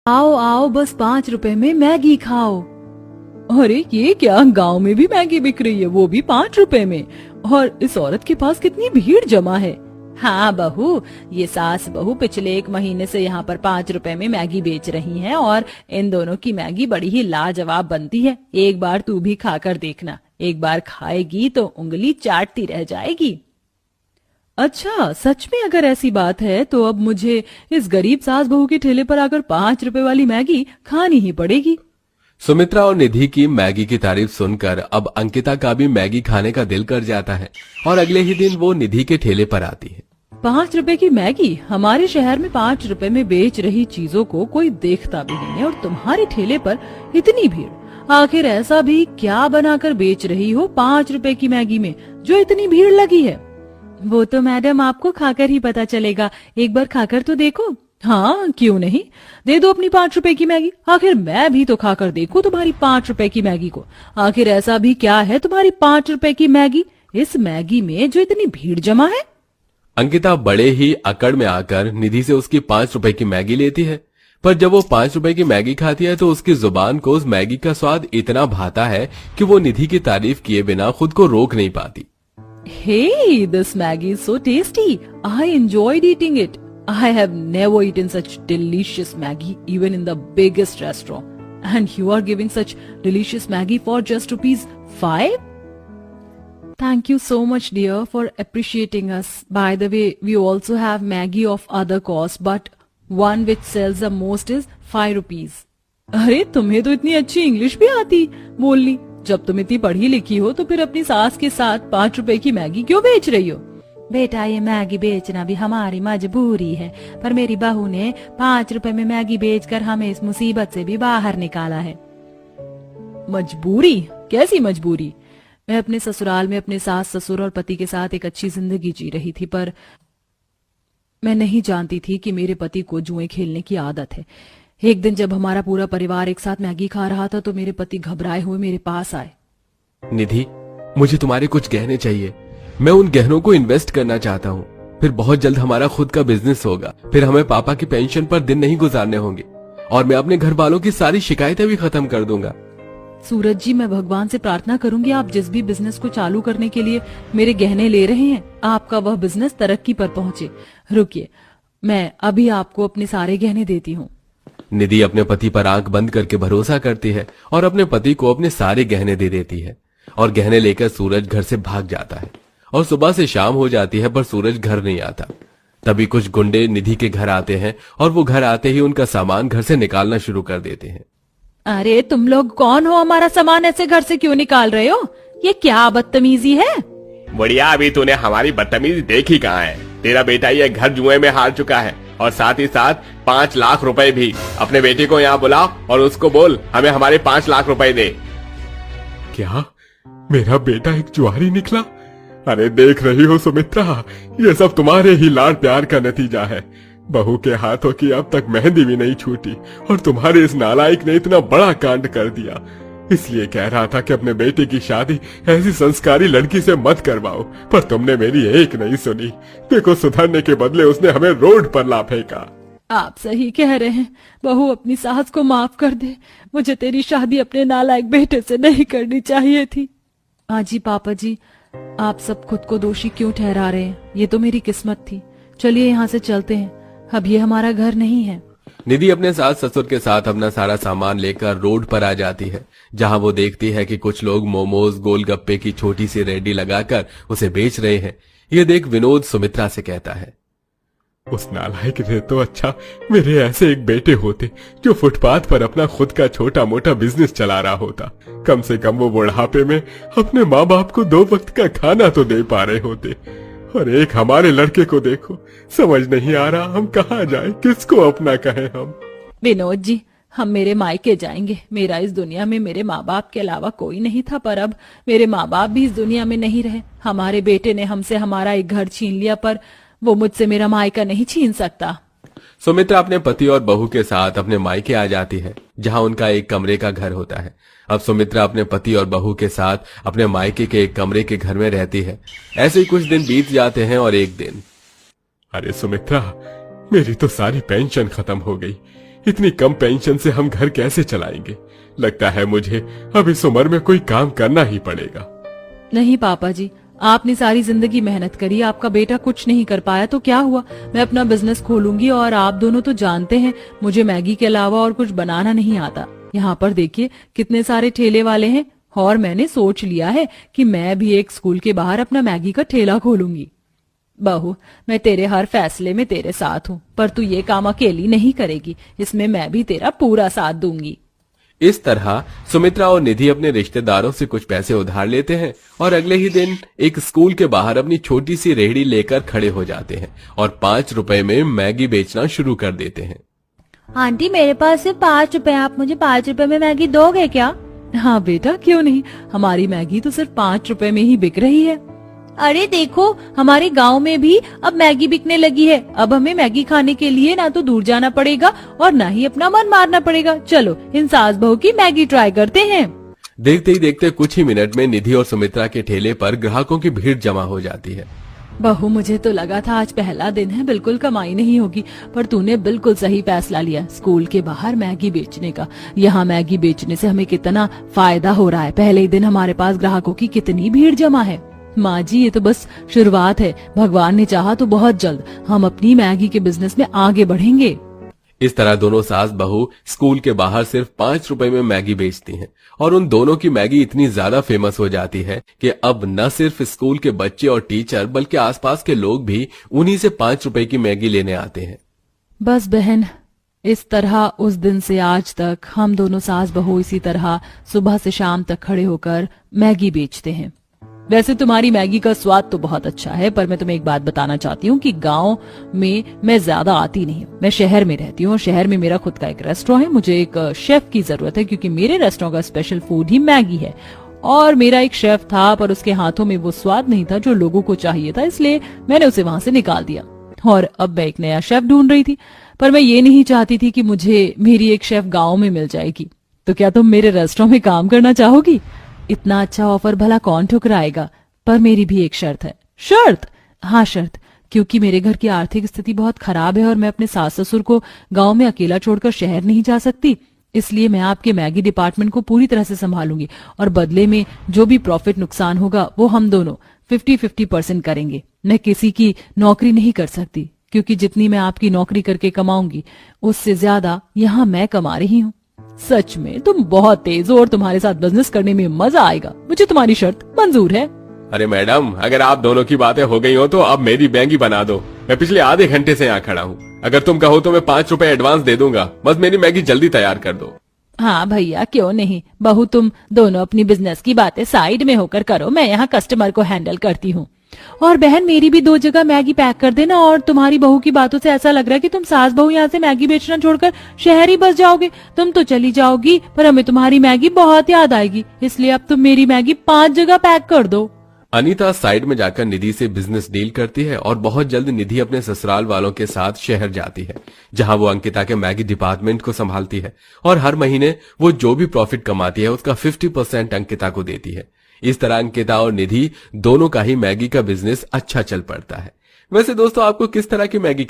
आओ आओ, बस 5 रुपए में मैगी खाओ। अरे ये क्या, गांव में भी मैगी बिक रही है, वो भी 5 रुपए में। और इस औरत के पास कितनी भीड़ जमा है। हाँ बहू, ये सास बहू पिछले 1 महीने से यहाँ पर 5 रुपए में मैगी बेच रही हैं और इन दोनों की मैगी बड़ी ही लाजवाब बनती है। एक बार तू भी खाकर देखना, एक बार खाएगी तो उंगली चाटती रह जाएगी। अच्छा सच में अगर ऐसी बात है तो अब मुझे इस गरीब सास बहू के ठेले पर आकर 5 रुपए वाली मैगी खानी ही पड़ेगी। सुमित्रा और निधि की मैगी की तारीफ सुनकर अब अंकिता का भी मैगी खाने का दिल कर जाता है और अगले ही दिन वो निधि के ठेले पर आती है। 5 रुपए की मैगी, हमारे शहर में 5 रुपए में बेच रही चीजों को कोई देखता भी नहीं है और तुम्हारे ठेले पर इतनी भीड़। आखिर ऐसा भी क्या बनाकर बेच रही हो 5 रुपए की मैगी में जो इतनी भीड़ लगी है? वो तो मैडम आपको खाकर ही पता चलेगा, एक बार खाकर तो देखो। हाँ क्यों नहीं, दे दो अपनी 5 रुपए की मैगी। आखिर मैं भी तो खाकर देखूं तुम्हारी 5 रुपए की मैगी को। आखिर ऐसा भी क्या है तुम्हारी 5 रुपए की मैगी, इस मैगी में जो इतनी भीड़ जमा है? अंकिता बड़े ही अकड़ में आकर निधि से उसकी 5 रुपए की मैगी लेती है, पर जब वो 5 रुपए की मैगी खाती है तो उसकी जुबान को उस मैगी का स्वाद इतना भाता है कि वो निधि की तारीफ किए बिना खुद को रोक नहीं पाती। Hey, this Maggie is so tasty. I enjoyed eating it. I have never eaten such delicious Maggie even in the biggest restaurant. And you are giving such delicious Maggie for just ₹5? Thank you so much dear for appreciating us. By the way, we also have Maggie of other cost, but one which sells the most is ₹5. अरे तुम्हें तो इतनी अच्छी English भी आती बोलनी। जब तुम इतनी पढ़ी लिखी हो तो फिर अपनी सास के साथ 5 रुपए की मैगी क्यों बेच रही हो? बेटा ये मैगी बेचना भी हमारी मजबूरी है, पर मेरी बहू ने 5 रुपए में मैगी बेचकर हमें इस मुसीबत से भी बाहर निकाला है। मजबूरी? कैसी मजबूरी? मैं अपने ससुराल में अपने सास ससुर और पति के साथ एक अच्छी जिंदगी जी रही थी, पर मैं नहीं जानती थी कि मेरे पति को जुए खेलने की आदत है। एक दिन जब हमारा पूरा परिवार एक साथ मैगी खा रहा था तो मेरे पति घबराए हुए मेरे पास आए। निधि, मुझे तुम्हारे कुछ गहने चाहिए। मैं उन गहनों को इन्वेस्ट करना चाहता हूँ, फिर बहुत जल्द हमारा खुद का बिजनेस होगा, फिर हमें पापा की पेंशन पर दिन नहीं गुजारने होंगे और मैं अपने घर वालों की सारी शिकायतें भी खत्म कर दूंगा। सूरज जी, मैं भगवान से प्रार्थना करूंगी आप जिस भी बिजनेस को चालू करने के लिए मेरे गहने ले रहे हैं, आपका वह बिजनेस तरक्की पर पहुंचे। रुकिए, मैं अभी आपको अपने सारे गहने देती हूँ। निधि अपने पति पर आंख बंद करके भरोसा करती है और अपने पति को अपने सारे गहने दे देती है और गहने लेकर सूरज घर से भाग जाता है और सुबह से शाम हो जाती है पर सूरज घर नहीं आता। तभी कुछ गुंडे निधि के घर आते हैं और वो घर आते ही उनका सामान घर से निकालना शुरू कर देते हैं। अरे तुम लोग कौन हो, हमारा सामान ऐसे घर से क्यों निकाल रहे हो? ये क्या बदतमीजी है? बुढ़िया, अभी तूने हमारी बदतमीजी देखी कहाँ है? तेरा बेटा ये घर जुए में हार चुका है और साथ ही साथ 5 लाख रुपए भी। अपने बेटे को यहाँ बुला और उसको बोल हमें हमारे 5 लाख रुपए दे। क्या मेरा बेटा एक जुआरी निकला? अरे देख रही हो सुमित्रा, ये सब तुम्हारे ही लाड प्यार का नतीजा है। बहू के हाथों की अब तक मेहंदी भी नहीं छूटी और तुम्हारे इस नालायक ने इतना बड़ा कांड कर दिया। इसलिए कह रहा था कि अपने बेटे की शादी ऐसी संस्कारी लड़की से मत करवाओ, पर तुमने मेरी एक नहीं सुनी। देखो, सुधरने के बदले उसने हमें रोड पर ला फेंका। आप सही कह रहे हैं, बहू अपनी सास को माफ कर दे। मुझे तेरी शादी अपने नालायक बेटे से नहीं करनी चाहिए थी। जी पापा जी, आप सब खुद को दोषी क्यों ठहरा रहे हैं? ये तो मेरी किस्मत थी। चलिए यहाँ से चलते हैं, अब ये हमारा घर नहीं है। निधि अपने सास ससुर के साथ अपना सारा सामान लेकर रोड पर आ जाती है, जहां वो देखती है कि कुछ लोग मोमोज गोलगप्पे की छोटी सी रेडी लगाकर उसे बेच रहे हैं। ये देख विनोद सुमित्रा से कहता है, उस नालायक ने तो अच्छा मेरे ऐसे एक बेटे होते जो फुटपाथ पर अपना खुद का छोटा मोटा बिजनेस चला रहा होता। कम से कम वो बुढ़ापे में अपने माँ बाप को 2 वक्त का खाना तो दे पा रहे होते। और एक हमारे लड़के को देखो, समझ नहीं आ रहा हम कहाँ जाएं, किसको अपना कहें हम। विनोद जी, हम मेरे मायके जाएंगे। मेरा इस दुनिया में मेरे माँ बाप के अलावा कोई नहीं था, पर अब मेरे माँ बाप भी इस दुनिया में नहीं रहे। हमारे बेटे ने हमसे हमारा एक घर छीन लिया, पर वो मुझसे मेरा मायका नहीं छीन सकता। सुमित्रा अपने पति और बहू के साथ अपने मायके आ जाती है, जहां उनका एक कमरे का घर होता है। अब सुमित्रा अपने पति और बहू के साथ अपने मायके के एक कमरे के घर में रहती है। ऐसे ही कुछ दिन बीत जाते हैं और एक दिन, अरे सुमित्रा, मेरी तो सारी पेंशन खत्म हो गई। इतनी कम पेंशन से हम घर कैसे चलाएंगे? लगता है मुझे अब इस उम्र में कोई काम करना ही पड़ेगा। नहीं पापा जी, आपने सारी जिंदगी मेहनत करी, आपका बेटा कुछ नहीं कर पाया तो क्या हुआ? मैं अपना बिजनेस खोलूंगी और आप दोनों तो जानते हैं मुझे मैगी के अलावा और कुछ बनाना नहीं आता। यहाँ पर देखिए कितने सारे ठेले वाले हैं और मैंने सोच लिया है कि मैं भी एक स्कूल के बाहर अपना मैगी का ठेला खोलूंगी। बहू, मैं तेरे हर फैसले में तेरे साथ हूँ, पर तू ये काम अकेली नहीं करेगी, इसमें मैं भी तेरा पूरा साथ दूंगी। इस तरह सुमित्रा और निधि अपने रिश्तेदारों से कुछ पैसे उधार लेते हैं और अगले ही दिन एक स्कूल के बाहर अपनी छोटी सी रेहड़ी लेकर खड़े हो जाते हैं और 5 रुपए में मैगी बेचना शुरू कर देते हैं। आंटी मेरे पास सिर्फ 5 रुपए, आप मुझे 5 रुपए में मैगी दोगे क्या? हाँ बेटा, क्यों नहीं, हमारी मैगी तो सिर्फ 5 रुपए में ही बिक रही है। अरे देखो, हमारे गांव में भी अब मैगी बिकने लगी है। अब हमें मैगी खाने के लिए ना तो दूर जाना पड़ेगा और ना ही अपना मन मारना पड़ेगा। चलो इन सास बहू की मैगी ट्राई करते हैं। देखते ही देखते कुछ ही मिनट में निधि और सुमित्रा के ठेले पर ग्राहकों की भीड़ जमा हो जाती है। बहू, मुझे तो लगा था आज पहला दिन है, बिल्कुल कमाई नहीं होगी, पर तूने बिल्कुल सही फैसला लिया स्कूल के बाहर मैगी बेचने का। यहाँ मैगी बेचने से हमें कितना फायदा हो रहा है। पहले ही दिन हमारे पास ग्राहकों की कितनी भीड़ जमा है। माँ जी, ये तो बस शुरुआत है, भगवान ने चाहा तो बहुत जल्द हम अपनी मैगी के बिजनेस में आगे बढ़ेंगे। इस तरह दोनों सास बहू स्कूल के बाहर सिर्फ 5 रुपए में मैगी बेचती हैं और उन दोनों की मैगी इतनी ज्यादा फेमस हो जाती है कि अब न सिर्फ स्कूल के बच्चे और टीचर बल्कि आसपास के लोग भी उन्हीं से 5 रुपए की मैगी लेने आते हैं। बस बहन, इस तरह उस दिन से आज तक हम दोनों सास बहू इसी तरह सुबह से शाम तक खड़े होकर मैगी बेचते हैं। वैसे तुम्हारी मैगी का स्वाद तो बहुत अच्छा है, पर मैं तुम्हें एक बात बताना चाहती हूँ कि गांव में मैं ज्यादा आती नहीं हूँ। मैं शहर में रहती हूँ और शहर में मेरा खुद का एक रेस्टोरेंट है। मुझे एक शेफ की जरूरत है क्योंकि मेरे रेस्टोरेंट का स्पेशल फूड ही मैगी है और मेरा एक शेफ था, पर उसके हाथों में वो स्वाद नहीं था जो लोगों को चाहिए था, इसलिए मैंने उसे वहां से निकाल दिया और अब मैं एक नया शेफ ढूंढ रही थी। पर मैं ये नहीं चाहती थी कि मुझे मेरी एक शेफ गाँव में मिल जाएगी। तो क्या तुम मेरे रेस्टोरेंट में काम करना चाहोगी? इतना अच्छा ऑफर भला कौन ठुकराएगा? पर मेरी भी एक शर्त है। शर्त? हाँ शर्त, क्योंकि मेरे घर की आर्थिक स्थिति बहुत खराब है और मैं अपने सास ससुर को गांव में अकेला छोड़कर शहर नहीं जा सकती, इसलिए मैं आपके मैगी डिपार्टमेंट को पूरी तरह से संभालूंगी और बदले में जो भी प्रॉफिट नुकसान होगा वो हम दोनों 50-50% करेंगे। मैं किसी की नौकरी नहीं कर सकती क्योंकि जितनी मैं आपकी नौकरी करके कमाऊंगी उससे ज्यादा यहाँ मैं कमा रही हूँ। सच में तुम बहुत तेज हो और तुम्हारे साथ बिजनेस करने में मजा आएगा। मुझे तुम्हारी शर्त मंजूर है। अरे मैडम, अगर आप दोनों की बातें हो गई हो तो अब मेरी मैगी बना दो। मैं पिछले आधे घंटे से यहाँ खड़ा हूँ। अगर तुम कहो तो मैं 5 रुपए एडवांस दे दूंगा, बस मेरी मैगी जल्दी तैयार कर दो। हाँ भैया, क्यों नहीं। बहू, तुम दोनों अपनी बिजनेस की बातें साइड में होकर करो, मैं यहाँ कस्टमर को हैंडल करती हूँ। और बहन, मेरी भी 2 जगह मैगी पैक कर देना। और तुम्हारी बहू की बातों से ऐसा लग रहा है कि तुम सास बहू यहाँ से मैगी बेचना छोड़कर शहर ही बस जाओगे। तुम तो चली जाओगी पर हमें तुम्हारी मैगी बहुत याद आएगी, इसलिए अब तुम मेरी मैगी 5 जगह पैक कर दो। अनीता साइड में जाकर निधि से बिजनेस डील करती है और बहुत जल्द निधि अपने ससुराल वालों के साथ शहर जाती है, जहां वो अंकिता के मैगी डिपार्टमेंट को संभालती है और हर महीने वो जो भी प्रॉफिट कमाती है उसका 50% अंकिता को देती है। इस तरह अंकिता और निधि दोनों का ही मैगी का बिजनेस अच्छा चल पड़ता है। वैसे दोस्तों, आपको किस तरह की मैगी